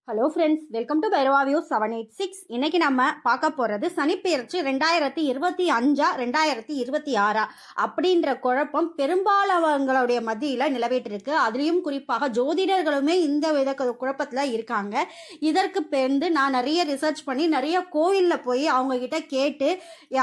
Hello friends, welcome to Bhairava view 786. இன்னைக்கு நம்ம பார்க்க போகிறது சனிப்பெயர்ச்சி 2025 2026 அப்படின்ற குழப்பம் பெரும்பாலானவங்களுடைய மத்தியில் நிலவேற்றிருக்கு. அதுலேயும் குறிப்பாக ஜோதிடர்களுமே இந்த வித குழப்பத்தில் இருக்காங்க. இதற்கு வந்து நான் நிறைய ரிசர்ச் பண்ணி நிறைய கோவிலில் போய் அவங்கக்கிட்ட கேட்டு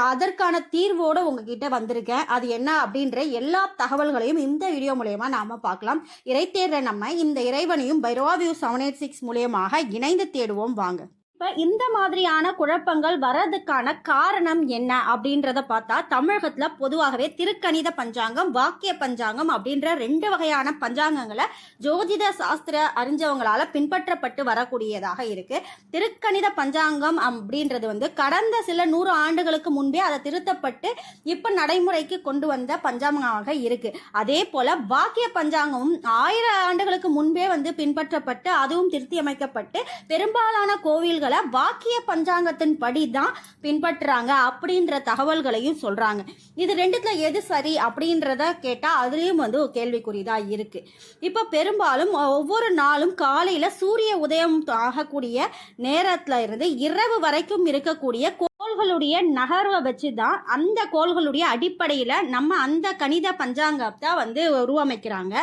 அதற்கான தீர்வோடு உங்ககிட்ட வந்திருக்கேன். அது என்ன அப்படின்ற எல்லா தகவல்களையும் இந்த வீடியோ மூலயமா நாம் பார்க்கலாம். இறைத்தேர்ற நம்ம இந்த இறைவனையும் பைரவா வியூ 786 மூலியமாக இணைந்து தேடுவோம் வாங்க. இப்போ இந்த மாதிரியான குழப்பங்கள் வரதுக்கான காரணம் என்ன அப்படின்றத பார்த்தா, தமிழகத்தில் பொதுவாகவே திருக்கணித பஞ்சாங்கம், வாக்கிய பஞ்சாங்கம் அப்படின்ற 2 வகையான பஞ்சாங்கங்களை ஜோதிட சாஸ்திர அறிஞ்சவங்களால பின்பற்றப்பட்டு வரக்கூடியதாக இருக்கு. திருக்கணித பஞ்சாங்கம் அப்படின்றது வந்து கடந்த சில 100 ஆண்டுகளுக்கு முன்பே அதை திருத்தப்பட்டு இப்போ நடைமுறைக்கு கொண்டு வந்த பஞ்சாங்கமாக இருக்கு. அதே போல வாக்கிய பஞ்சாங்கமும் 1000 ஆண்டுகளுக்கு முன்பே வந்து பின்பற்றப்பட்டு அதுவும் திருத்தி அமைக்கப்பட்டு பெரும்பாலான கோவில்கள் வாக்கிய பஞ்சாங்கத்தின் படி தான் பின்பற்றுறாங்க அப்படின்ற தகவல்களையும் சொல்றாங்க. இது ரெண்டுத்துல எது சரி அப்படின்றத கேட்டா அதுலயும் வந்து கேள்விக்குறிதான் இருக்கு. இப்ப பெரும்பாலும் ஒவ்வொரு நாளும் காலையில சூரிய உதயம் ஆகக்கூடிய நேரத்துல இருந்து இரவு வரைக்கும் இருக்கக்கூடிய கோள்களுடைய நகர்வை வச்சு தான் அந்த கோள்களுடைய அடிப்படையில் நம்ம அந்த கணித பஞ்சாங்கத்தை வந்து உருவமைக்கிறாங்க.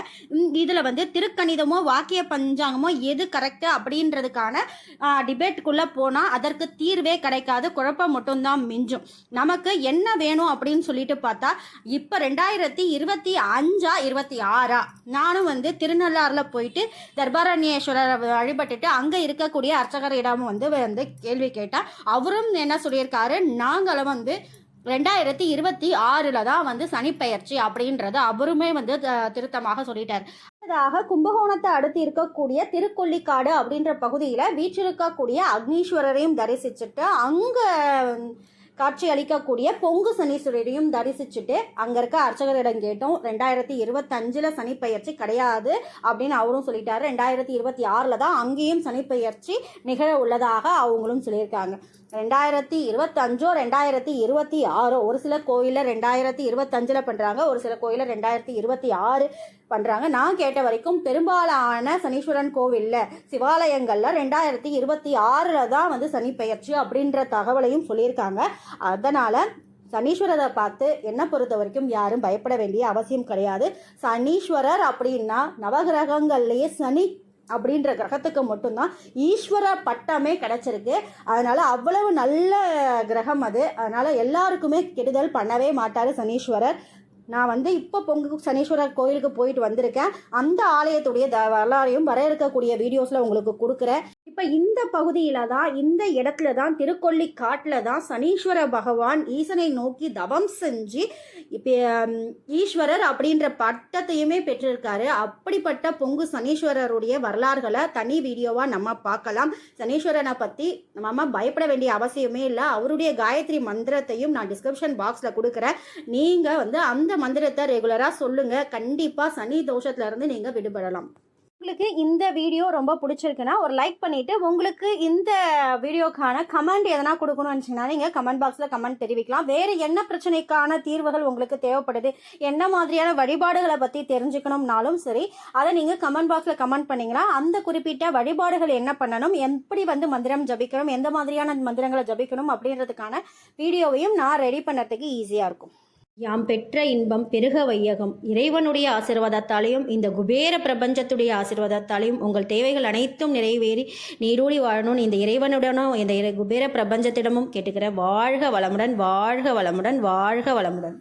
இதில் வந்து திருக்கணிதமோ வாக்கிய பஞ்சாங்கமோ எது கரெக்டு அப்படின்றதுக்கான டிபேட்டுக்குள்ளே போனால் அதற்கு தீர்வே கிடைக்காது, குழப்பம் மட்டும்தான் மிஞ்சும். நமக்கு என்ன வேணும் அப்படின்னு சொல்லிட்டு பார்த்தா, இப்போ 2025 26 நானும் வந்து திருநள்ளாறில் போயிட்டு தர்பாரண்யேஸ்வரரை வழிபட்டுட்டு அங்கே இருக்கக்கூடிய அர்ச்சகரிடம் வந்து கேள்வி கேட்டால் அவரும் என்ன சொல்லியிருக்காரு, நாங்களும் வந்து 2026 தான் வந்து சனிப்பெயர்ச்சி அப்படின்றது அவருமே வந்து திருத்தமாக சொல்லிட்டார். கும்பகோணத்தை அடுத்து இருக்கக்கூடிய திருக்கொள்ளிக்காடு அப்படின்ற பகுதியில் வீற்றிருக்கக்கூடிய அக்னீஸ்வரரையும் தரிசிச்சுட்டு அங்க காட்சி அளிக்கக்கூடிய பொங்கு சனீஸ்வரரையும் தரிசிச்சுட்டு அங்க இருக்க அர்ச்சகரிடம் கேட்டோம். 2025 சனிப்பெயர்ச்சி கிடையாது அப்படின்னு அவரும் சொல்லிட்டாரு. 2026 தான் அங்கேயும் சனிப்பெயர்ச்சி நிகழ உள்ளதாக அவங்களும் சொல்லியிருக்காங்க. 2025 2026 ஒரு சில கோயிலில் 2025 பண்ணுறாங்க, ஒரு சில கோயிலில் 2026 பண்ணுறாங்க. நான் கேட்ட வரைக்கும் பெரும்பாலான சனீஸ்வரன் கோவிலில் சிவாலயங்களில் 2026 தான் வந்து சனிப்பெயர்ச்சி அப்படின்ற தகவலையும் சொல்லியிருக்காங்க. அதனால் சனீஸ்வரரை பார்த்து என்னை பொறுத்த வரைக்கும் யாரும் பயப்பட வேண்டிய அவசியம் கிடையாது. சனீஸ்வரர் அப்படின்னா நவகிரகங்கள்லேயே சனி அப்படின்ற கிரகத்துக்கு மட்டும்தான் ஈஸ்வர பட்டமே கிடைச்சிருக்கு. அதனால அவ்வளவு நல்ல கிரகம் அது. அதனால எல்லாருக்குமே கெடுதல் பண்ணவே மாட்டார் சனீஸ்வரர். நான் வந்து இப்போ பொங்கு சனீஸ்வரர் கோயிலுக்கு போயிட்டு வந்திருக்கேன். அந்த ஆலயத்துடைய வரலாறையும் வர இருக்கக்கூடிய வீடியோஸில் உங்களுக்கு கொடுக்குறேன். இப்போ இந்த பகுதியில் தான், இந்த இடத்துல தான், திருக்கொள்ளிக்காட்டில் தான் சனீஸ்வர பகவான் ஈசனை நோக்கி தவம் செஞ்சு இப்போ ஈஸ்வரர் அப்படின்ற பட்டத்தையுமே பெற்றிருக்காரு. அப்படிப்பட்ட பொங்கு சனீஸ்வரருடைய வரலாறுகளை தனி வீடியோவாக நம்ம பார்க்கலாம். சனீஸ்வரனை பற்றி நம்ம பயப்பட வேண்டிய அவசியமே இல்லை. அவருடைய காயத்ரி மந்திரத்தையும் நான் டிஸ்கிரிப்ஷன் பாக்ஸில் கொடுக்குறேன். நீங்கள் வந்து அந்த மந்திரத்தை ரெகுலராக சொல்லுங்கள். கண்டிப்பாக சனி தோஷத்துல இருந்து நீங்கள் விடுபடலாம். உங்களுக்கு இந்த வீடியோ ரொம்ப பிடிச்சிருக்குன்னா ஒரு லைக் பண்ணிவிட்டு உங்களுக்கு இந்த வீடியோக்கான கமெண்ட் எதனா கொடுக்கணும்னு நினச்சிங்கன்னா நீங்கள் கமெண்ட் பாக்ஸில் கமெண்ட் தெரிவிக்கலாம். வேறு என்ன பிரச்சனைக்கான தீர்வுகள் உங்களுக்கு தேவைப்படுது, என்ன மாதிரியான வழிபாடுகளை பற்றி தெரிஞ்சுக்கணும்னாலும் சரி, அதை நீங்கள் கமெண்ட் பாக்ஸில் கமெண்ட் பண்ணிங்கன்னா அந்த குறிப்பிட்ட வழிபாடுகள் என்ன பண்ணணும், எப்படி வந்து மந்திரம் ஜபிக்கணும், எந்த மாதிரியான மந்திரங்களை ஜபிக்கணும் அப்படின்றதுக்கான வீடியோவையும் நான் ரெடி பண்ணுறதுக்கு ஈஸியாக இருக்கும். யாம் பெற்ற இன்பம் பெருக வையகம். இறைவனுடைய ஆசீர்வாதத்தாலையும் இந்த குபேர பிரபஞ்சத்துடைய ஆசீர்வாதத்தாலையும் உங்கள் தேவைகள் அனைத்தும் நிறைவேறி நீரூடி வாழணும்னு இந்த இறைவனுடனும் இந்த குபேர பிரபஞ்சத்திடமும் கேட்டுக்கிறேன். வாழ்க வளமுடன், வாழ்க வளமுடன், வாழ்க வளமுடன்.